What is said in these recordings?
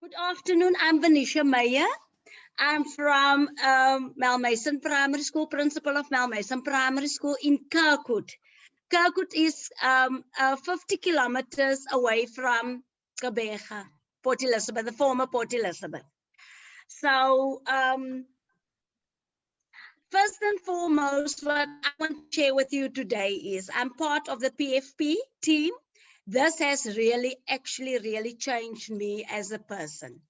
Good afternoon. I'm Vernecia Meyer. I'm from Malmaison Primary School, principal of Malmaison Primary School in Kirkwood. Kirkwood is 50 kilometers away from Gqeberha, Port Elizabeth, the former Port Elizabeth. So first and foremost, what I want to share with you today is I'm part of the PFP team. This has really changed me as a person.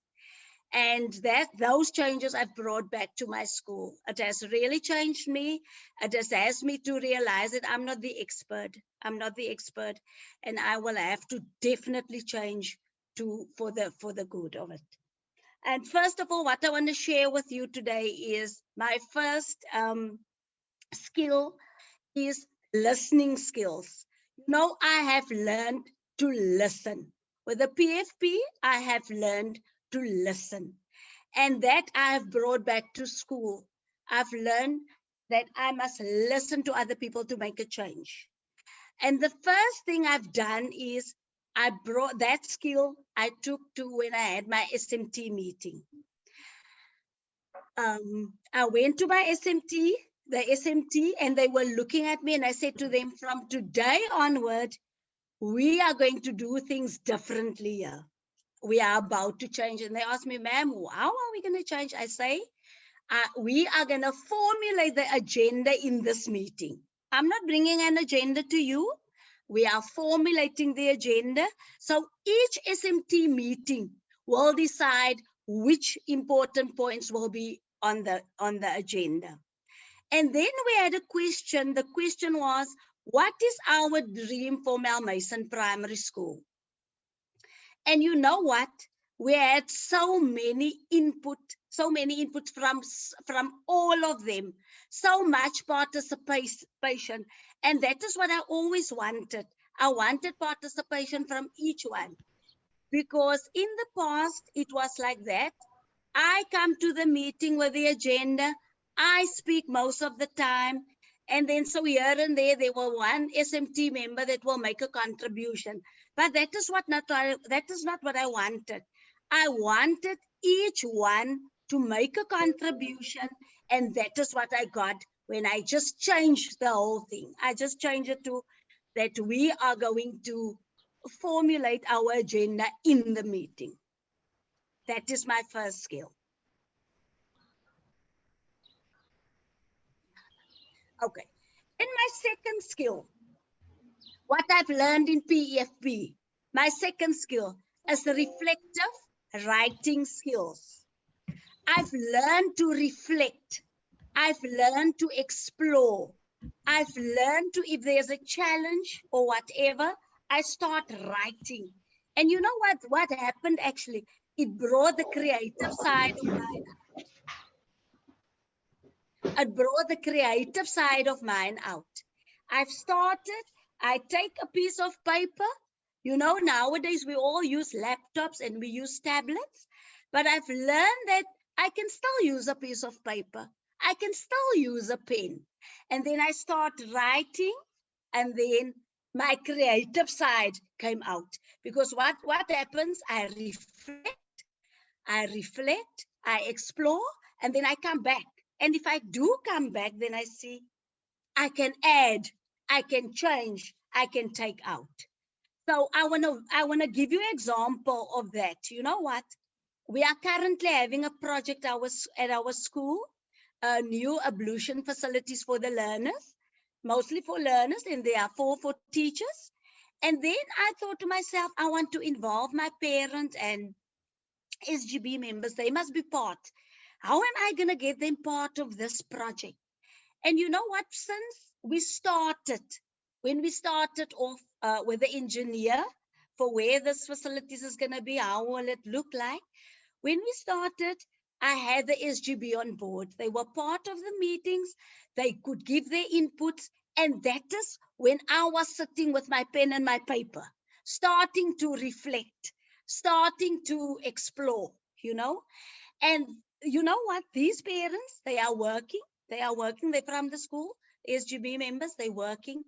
And those changes I've brought back to my school. It has really changed me. It has asked me to realize that I'm not the expert. I'm not the expert, and I will have to definitely change for the good of it. And first of all, what I want to share with you today is my first skill is listening skills. I have learned to listen. With the PFP, I have learned to listen. And that I have brought back to school. I've learned that I must listen to other people to make a change. And the first thing I've done is I brought that skill I took to when I had my SMT meeting. I went to my the SMT, and they were looking at me, and I said to them, from today onward, we are going to do things differently here. We are about to change. And they asked me, ma'am, how are we going to change? I say, we are going to formulate the agenda in this meeting. I'm not bringing an agenda to you. We are formulating the agenda. So each SMT meeting will decide which important points will be on the agenda. And then we had a question. The question was, what is our dream for Malmaison Primary School? And you know what? We had so many inputs from all of them, so much participation. And that is what I always wanted. I wanted participation from each one. Because in the past, it was like that. I come to the meeting with the agenda. I speak most of the time. And then so here and there were one SMT member that will make a contribution. But that is not what I wanted. I wanted each one to make a contribution. And that is what I got when I just changed the whole thing. I just changed it to that we are going to formulate our agenda in the meeting. That is my first skill. Okay. And my second skill, what I've learned in PFP, my second skill is reflective writing skills. I've learned to reflect. I've learned to explore. I've learned to, if there's a challenge or whatever, I start writing. And you know what happened actually? It brought the creative side of mine. It brought the creative side of mine out. I take a piece of paper. Nowadays we all use laptops and we use tablets, but I've learned that I can still use a piece of paper. I can still use a pen. And then I start writing, and then my creative side came out. Because what happens? I reflect, I explore, and then I come back. And if I do come back, then I see I can add, I can change, I can take out. So I wanna give you an example of that. You know what? We are currently having a project at our school, new ablution facilities for the learners, mostly for learners, and there are 4 for teachers. And then I thought to myself, I want to involve my parents and SGB members. They must be part. How am I going to get them part of this project? And you know what? Since when we started off with the engineer for where this facilities is going to be, how will it look like? When we started, I had the SGB on board. They were part of the meetings. They could give their inputs. And that is when I was sitting with my pen and my paper, starting to reflect, starting to explore, And you know what? These parents, they are working. They're from the school, SGB members, they're working.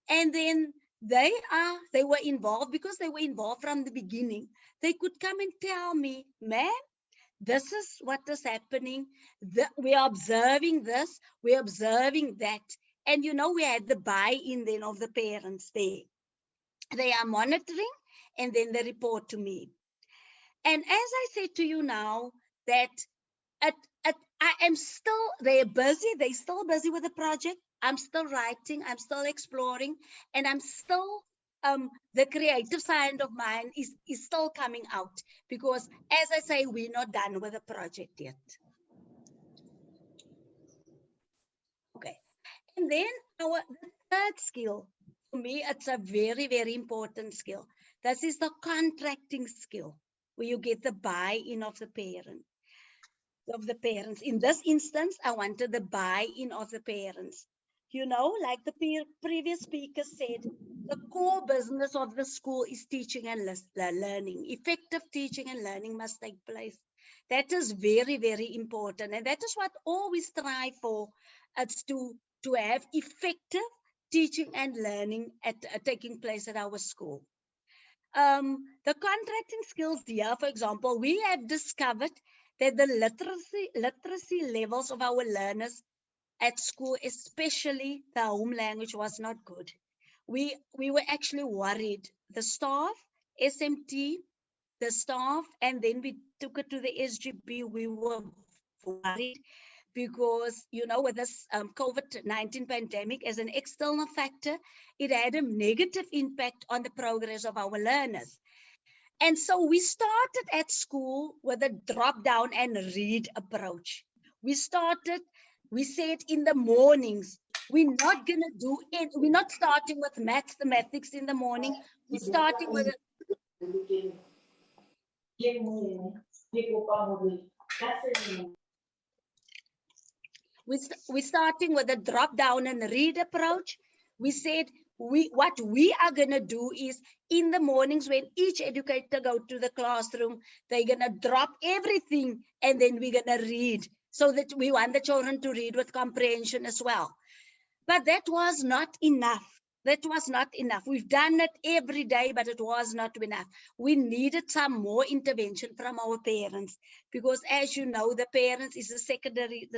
And then they were involved because they were involved from the beginning. They could come and tell me, ma'am, this is what is happening. We are observing this, we're observing that. And you know, we had the buy-in then of the parents there. They are monitoring and then they report to me. And as I said to you now, that I am still, they're still busy with the project. I'm still writing, I'm still exploring, and I'm still, the creative side of mine is still coming out, because as I say, we're not done with the project yet. Okay. And then the third skill, for me, it's a very, very important skill. This is the contracting skill, where you get the buy-in of the parent. In this instance, I wanted the buy-in of the parents. You know, like the previous speaker said, the core business of the school is teaching and learning. Effective teaching and learning must take place. That is very, very important. And that is what all we strive for. It's to have effective teaching and learning taking place at our school. The contracting skills here, for example, we have discovered that the literacy levels of our learners at school, especially the home language, was not good. We were actually worried. The staff, SMT, the staff, and then we took it to the SGB. We were worried because, you know, with this COVID-19 pandemic as an external factor, it had a negative impact on the progress of our learners. And so we started at school with a drop down and read approach. We said in the mornings, we're not starting with mathematics in the morning. We're starting with we're starting with a drop down and read approach. We said what we are going to do is in the mornings when each educator go to the classroom, they're going to drop everything and then we're going to read, so that we want the children to read with comprehension as well. But that was not enough. That was not enough. We've done it every day, but it was not enough. We needed some more intervention from our parents, because as you know, the parents is the secondary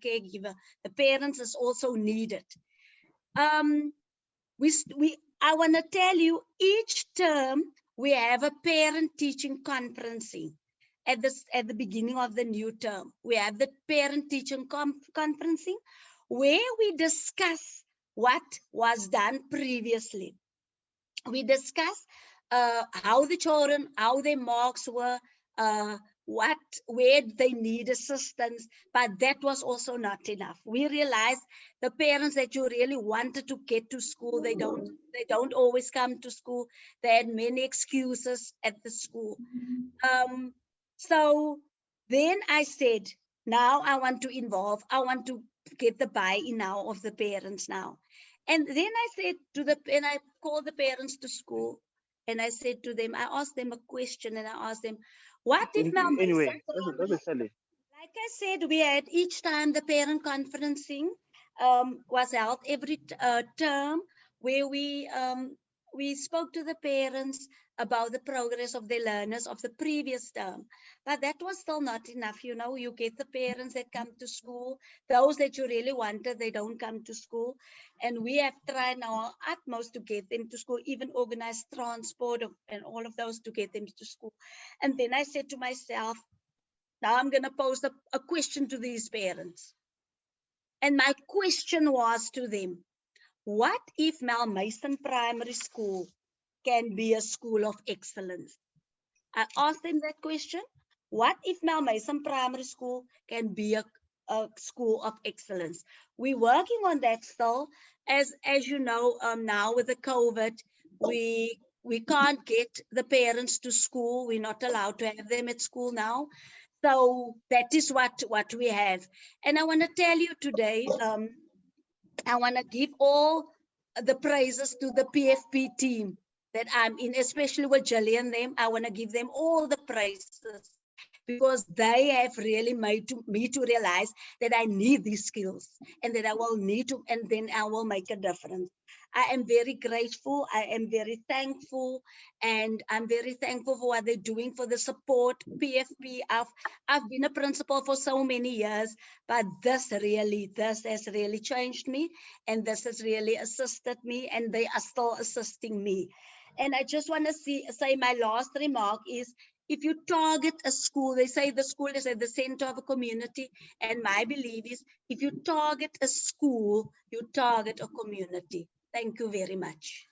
caregiver. The parents is also needed. I want to tell you, each term we have a parent-teaching conferencing. At the beginning of the new term, we have the parent-teaching conferencing, where we discuss what was done previously. We discuss how the children, how their marks were, where they need assistance, but that was also not enough. We realized the parents that you really wanted to get to school, they don't always come to school. They had many excuses at the school. So then I said, now I want to get the buy-in now of the parents now. And then I said and I called the parents to school, and I said to them, I asked them a question, and I asked them, what if now, Anyway, that's like I said, we had each time the parent conferencing was held every term, where we spoke to the parents about the progress of the learners of the previous term. But that was still not enough. You know, you get the parents that come to school, those that you really wanted, they don't come to school. And we have tried our utmost to get them to school, even organize transport and all of those to get them to school. And then I said to myself, now I'm going to pose a question to these parents. And my question was to them, what if Malmaison Primary School can be a school of excellence? I asked them that question. What if Malmaison Primary School can be a school of excellence? We're working on that still. As you know, now with the COVID, we can't get the parents to school. We're not allowed to have them at school now. So that is what we have. And I want to tell you today, I want to give all the praises to the PFP team that I'm in, especially with Jillian and them. I want to give them all the praises, because they have really made me to realize that I need these skills and that I will need to, and then I will make a difference. I am very grateful. I am very thankful, and I'm very thankful for what they're doing for the support. PFP, I've been a principal for so many years, but this has really changed me, and this has really assisted me, and they are still assisting me. And I just want to say my last remark is, if you target a school, they say the school is at the center of a community. And my belief is, if you target a school, you target a community. Thank you very much.